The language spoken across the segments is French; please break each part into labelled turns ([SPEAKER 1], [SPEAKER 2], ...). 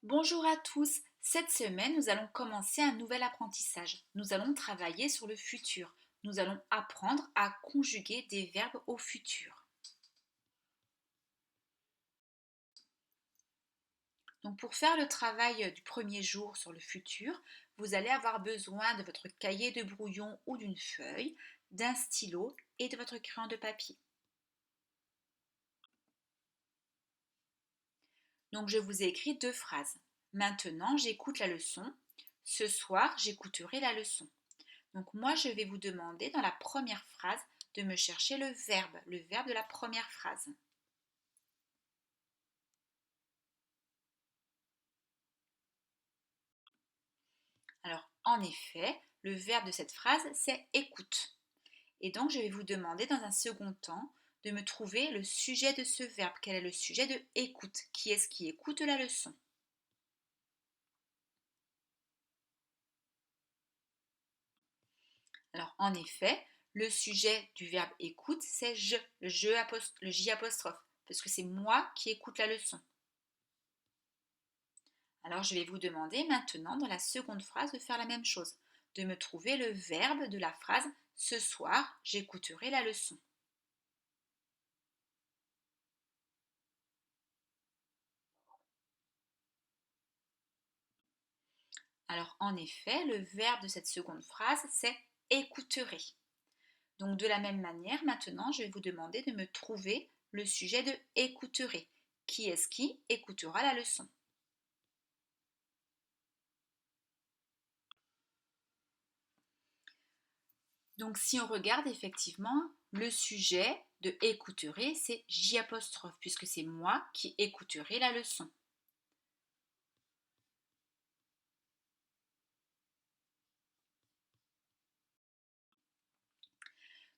[SPEAKER 1] Bonjour à tous. Cette semaine, nous allons commencer un nouvel apprentissage. Nous allons travailler sur le futur. Nous allons apprendre à conjuguer des verbes au futur. Donc pour faire le travail du premier jour sur le futur, vous allez avoir besoin de votre cahier de brouillon ou d'une feuille, d'un stylo et de votre crayon de papier. Donc je vous ai écrit deux phrases. Maintenant, j'écoute la leçon. Ce soir, j'écouterai la leçon. Donc moi, je vais vous demander dans la première phrase de me chercher le verbe de la première phrase. Alors en effet, le verbe de cette phrase, c'est écoute. Et donc je vais vous demander dans un second temps de me trouver le sujet de ce verbe. Quel est le sujet de écoute? Qui est-ce qui écoute la leçon? Alors en effet, le sujet du verbe écoute, c'est je, le J apostrophe, parce que c'est moi qui écoute la leçon. Alors je vais vous demander maintenant dans la seconde phrase de faire la même chose, de me trouver le verbe de la phrase ce soir, j'écouterai la leçon. Alors en effet, le verbe de cette seconde phrase, c'est écouterai. Donc de la même manière, maintenant, je vais vous demander de me trouver le sujet de écouterai. Qui est-ce qui écoutera la leçon? Donc si on regarde effectivement, le sujet de écouterai, c'est J apostrophe, puisque c'est moi qui écouterai la leçon.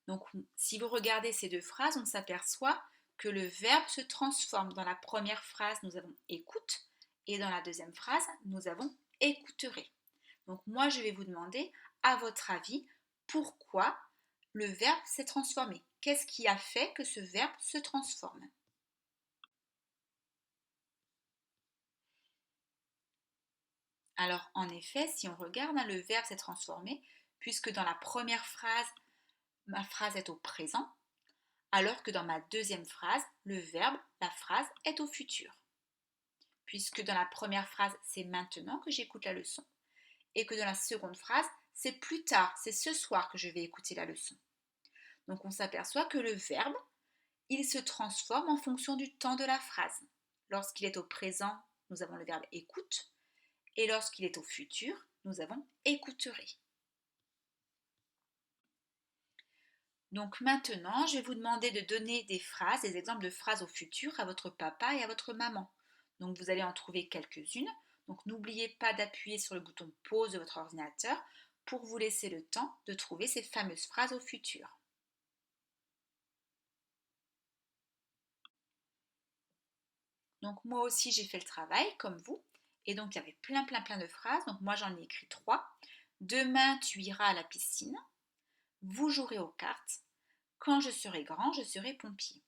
[SPEAKER 1] Donc, si vous regardez ces deux phrases, on s'aperçoit que le verbe se transforme. Dans la première phrase, nous avons écoute et dans la deuxième phrase, nous avons écouterai. Donc, moi, je vais vous demander, à votre avis, pourquoi le verbe s'est transformé? Qu'est-ce qui a fait que ce verbe se transforme? Alors, en effet, si on regarde, le verbe s'est transformé puisque dans la première phrase, ma phrase est au présent, alors que dans ma deuxième phrase, le verbe, la phrase est au futur. Puisque dans la première phrase, c'est maintenant que j'écoute la leçon, et que dans la seconde phrase, c'est plus tard, c'est ce soir que je vais écouter la leçon. Donc on s'aperçoit que le verbe, il se transforme en fonction du temps de la phrase. Lorsqu'il est au présent, nous avons le verbe écoute, et lorsqu'il est au futur, nous avons écouterai. Donc maintenant, je vais vous demander de donner des phrases, des exemples de phrases au futur à votre papa et à votre maman. Donc vous allez en trouver quelques-unes. Donc n'oubliez pas d'appuyer sur le bouton pause de votre ordinateur pour vous laisser le temps de trouver ces fameuses phrases au futur. Donc moi aussi j'ai fait le travail comme vous. Et donc il y avait plein de phrases. Donc moi j'en ai écrit trois. Demain tu iras à la piscine. Vous jouerez aux cartes. Quand je serai grand, je serai pompier.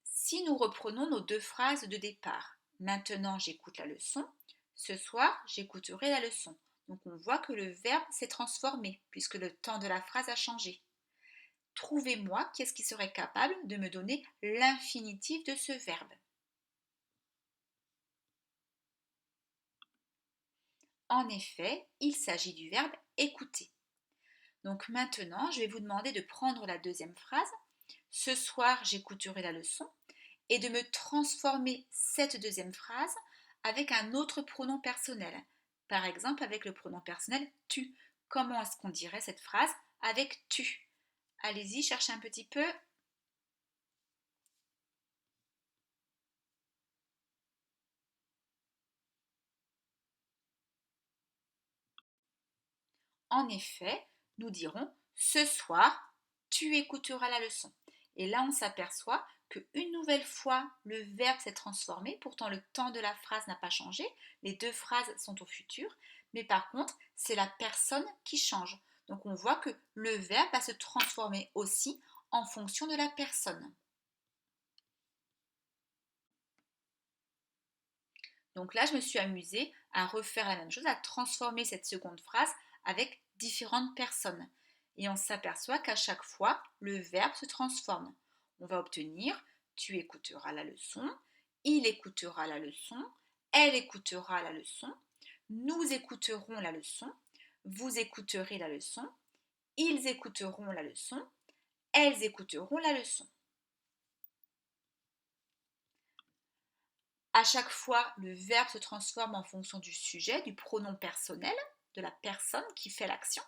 [SPEAKER 1] Si nous reprenons nos deux phrases de départ, maintenant j'écoute la leçon, ce soir j'écouterai la leçon. Donc on voit que le verbe s'est transformé puisque le temps de la phrase a changé. Trouvez-moi qui est-ce qui serait capable de me donner l'infinitif de ce verbe. En effet, il s'agit du verbe écouter. Donc maintenant, je vais vous demander de prendre la deuxième phrase. Ce soir, j'écouterai la leçon et de me transformer cette deuxième phrase avec un autre pronom personnel. Par exemple, avec le pronom personnel tu. Comment est-ce qu'on dirait cette phrase avec tu? Allez-y, cherchez un petit peu. En effet, nous dirons ce soir, tu écouteras la leçon. Et là, on s'aperçoit qu'une nouvelle fois, le verbe s'est transformé. Pourtant, le temps de la phrase n'a pas changé. Les deux phrases sont au futur. Mais par contre, c'est la personne qui change. Donc, on voit que le verbe va se transformer aussi en fonction de la personne. Donc là, je me suis amusée à refaire la même chose, à transformer cette seconde phrase avec différentes personnes. Et on s'aperçoit qu'à chaque fois, le verbe se transforme. On va obtenir tu écouteras la leçon, il écoutera la leçon, elle écoutera la leçon, nous écouterons la leçon, vous écouterez la leçon, ils écouteront la leçon, elles écouteront la leçon. À chaque fois, le verbe se transforme en fonction du sujet, du pronom personnel, de la personne qui fait l'action.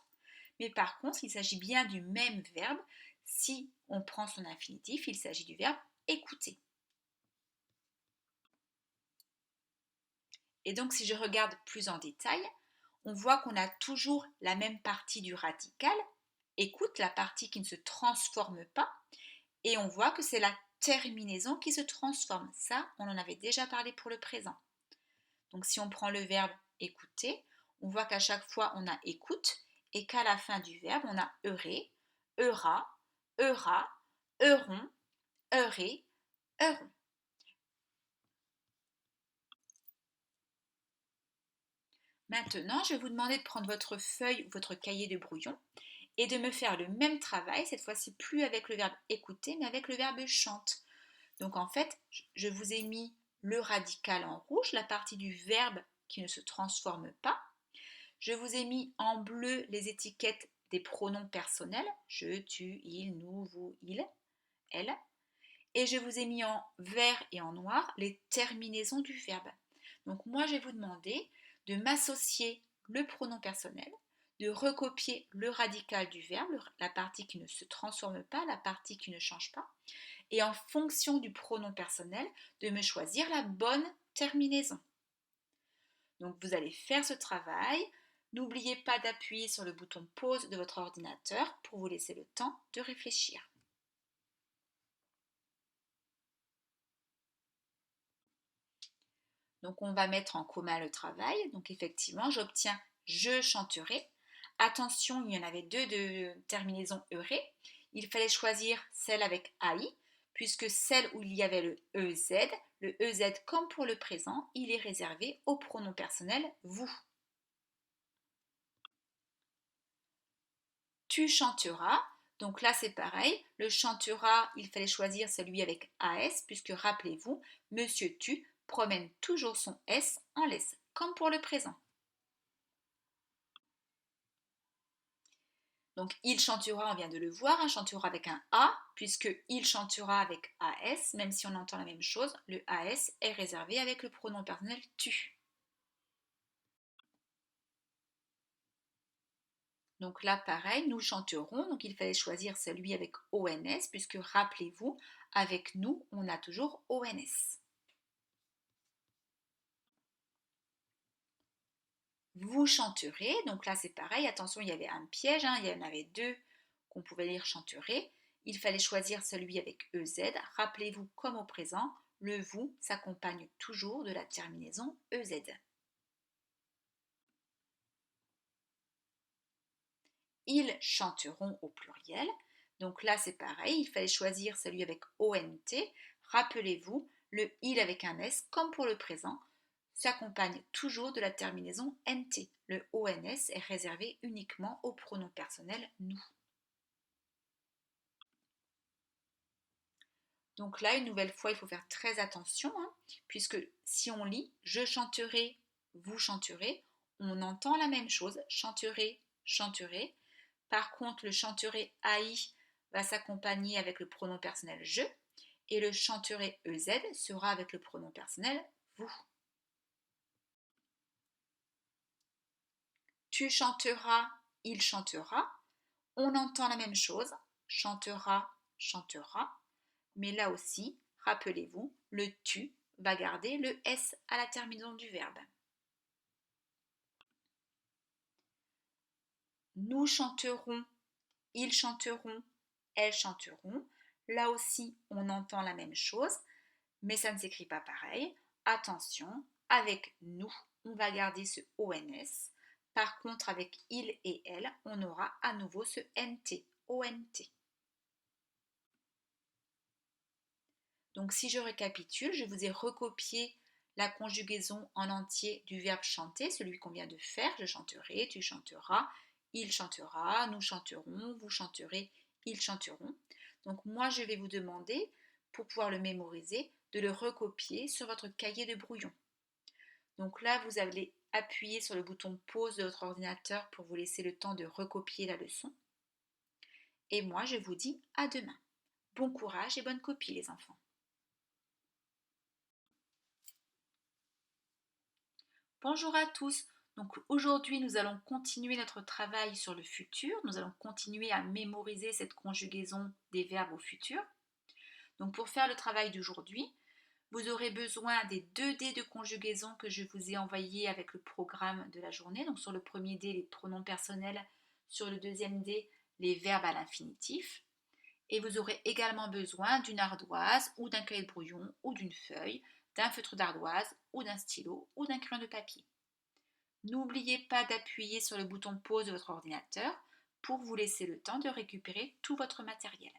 [SPEAKER 1] Mais par contre, il s'agit bien du même verbe. Si on prend son infinitif, il s'agit du verbe écouter. Et donc, si je regarde plus en détail, on voit qu'on a toujours la même partie du radical, écoute, la partie qui ne se transforme pas, et on voit que c'est la terminaison qui se transforme. Ça, on en avait déjà parlé pour le présent. Donc, si on prend le verbe écouter, on voit qu'à chaque fois, on a écoute, et qu'à la fin du verbe, on a eurer, eura, eura, euron, euré, euron. Maintenant, je vais vous demander de prendre votre feuille ou votre cahier de brouillon et de me faire le même travail, cette fois-ci plus avec le verbe écouter, mais avec le verbe chante. Donc en fait, je vous ai mis le radical en rouge, la partie du verbe qui ne se transforme pas. Je vous ai mis en bleu les étiquettes des pronoms personnels, je, tu, il, nous, vous, il, elle. Et je vous ai mis en vert et en noir les terminaisons du verbe. Donc moi, je vais vous demander de m'associer le pronom personnel, de recopier le radical du verbe, la partie qui ne se transforme pas, la partie qui ne change pas, et en fonction du pronom personnel, de me choisir la bonne terminaison. Donc vous allez faire ce travail. N'oubliez pas d'appuyer sur le bouton pause de votre ordinateur pour vous laisser le temps de réfléchir. Donc on va mettre en commun le travail. Donc effectivement, j'obtiens je chanterai. Attention, il y en avait deux de terminaison euré. Il fallait choisir celle avec AI, puisque celle où il y avait le EZ comme pour le présent, il est réservé au pronom personnel vous. Tu chanteras. Donc là, c'est pareil. Le chantera, il fallait choisir celui avec AS, puisque rappelez-vous, Monsieur Tu promène toujours son S en laisse, comme pour le présent. Donc il chantera, on vient de le voir, un chantera avec un A, puisque il chantera avec AS, même si on entend la même chose, le AS est réservé avec le pronom personnel tu. Donc là, pareil, nous chanterons, donc il fallait choisir celui avec ONS, puisque rappelez-vous, avec nous, on a toujours ONS. Vous chanterez, donc là c'est pareil, attention, il y avait un piège, il y en avait deux qu'on pouvait lire chanterez. Il fallait choisir celui avec EZ. Rappelez-vous, comme au présent, le vous s'accompagne toujours de la terminaison EZ. Ils chanteront au pluriel. Donc là c'est pareil, il fallait choisir celui avec ONT. Rappelez-vous, le il avec un S, comme pour le présent, s'accompagne toujours de la terminaison NT. Le ONS est réservé uniquement au pronom personnel nous. Donc là, une nouvelle fois, il faut faire très attention, puisque si on lit je chanterai, vous chanterez, on entend la même chose, chanterai, chanterai. Par contre, le chanterai AI va s'accompagner avec le pronom personnel je, et le chanterai EZ sera avec le pronom personnel vous. Tu chanteras, il chantera. On entend la même chose, chantera, chantera. Mais là aussi, rappelez-vous, le tu va garder le S à la terminaison du verbe. Nous chanterons, ils chanteront, elles chanteront. Là aussi, on entend la même chose, mais ça ne s'écrit pas pareil. Attention, avec nous, on va garder ce ONS. Par contre, avec il et elle, on aura à nouveau ce NT, ONT. Donc si je récapitule, je vous ai recopié la conjugaison en entier du verbe chanter, celui qu'on vient de faire. Je chanterai, tu chanteras, il chantera, nous chanterons, vous chanterez, ils chanteront. Donc moi, je vais vous demander, pour pouvoir le mémoriser, de le recopier sur votre cahier de brouillon. Donc là, vous allez appuyer sur le bouton pause de votre ordinateur pour vous laisser le temps de recopier la leçon. Et moi, je vous dis à demain. Bon courage et bonne copie les enfants. Bonjour à tous. Donc aujourd'hui, nous allons continuer notre travail sur le futur. Nous allons continuer à mémoriser cette conjugaison des verbes au futur. Donc pour faire le travail d'aujourd'hui, vous aurez besoin des 2 dés de conjugaison que je vous ai envoyés avec le programme de la journée. Donc sur le premier dé, les pronoms personnels, sur le deuxième dé, les verbes à l'infinitif. Et vous aurez également besoin d'une ardoise ou d'un cahier de brouillon ou d'une feuille, d'un feutre d'ardoise ou d'un stylo ou d'un crayon de papier. N'oubliez pas d'appuyer sur le bouton pause de votre ordinateur pour vous laisser le temps de récupérer tout votre matériel.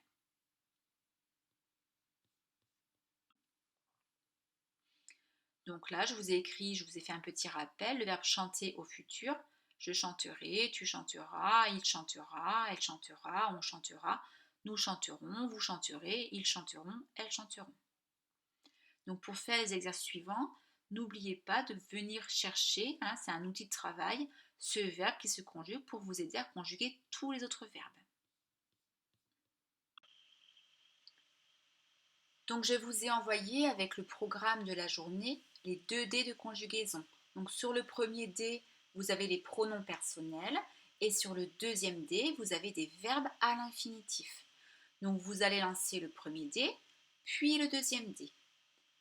[SPEAKER 1] Donc là, je vous ai écrit, je vous ai fait un petit rappel, le verbe chanter au futur. Je chanterai, tu chanteras, il chantera, elle chantera, on chantera, nous chanterons, vous chanterez, ils chanteront, elles chanteront. Donc pour faire les exercices suivants, n'oubliez pas de venir chercher, c'est un outil de travail, ce verbe qui se conjugue pour vous aider à conjuguer tous les autres verbes. Donc je vous ai envoyé avec le programme de la journée les 2 dés de conjugaison. Donc sur le premier dé, vous avez les pronoms personnels et sur le deuxième dé, vous avez des verbes à l'infinitif. Donc vous allez lancer le premier dé, puis le deuxième dé.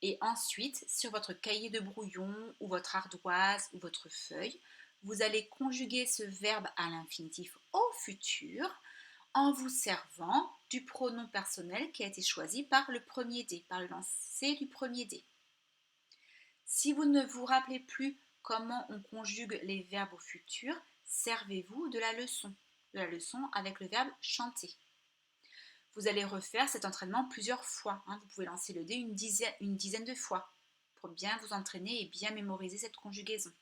[SPEAKER 1] Et ensuite, sur votre cahier de brouillon ou votre ardoise ou votre feuille, vous allez conjuguer ce verbe à l'infinitif au futur en vous servant du pronom personnel qui a été choisi par le premier dé, par le lancer du premier dé. Si vous ne vous rappelez plus comment on conjugue les verbes au futur, servez-vous de la leçon avec le verbe chanter. Vous allez refaire cet entraînement plusieurs fois. Vous pouvez lancer le dé une dizaine de fois pour bien vous entraîner et bien mémoriser cette conjugaison.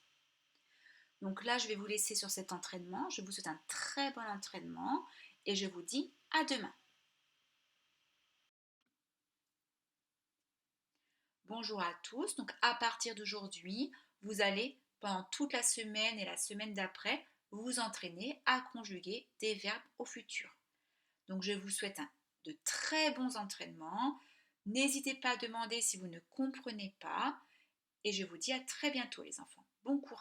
[SPEAKER 1] Donc là, je vais vous laisser sur cet entraînement. Je vous souhaite un très bon entraînement et je vous dis à demain. Bonjour à tous. Donc à partir d'aujourd'hui, vous allez pendant toute la semaine et la semaine d'après vous entraîner à conjuguer des verbes au futur. Donc je vous souhaite de très bons entraînements. N'hésitez pas à demander si vous ne comprenez pas et je vous dis à très bientôt les enfants. Bon courage.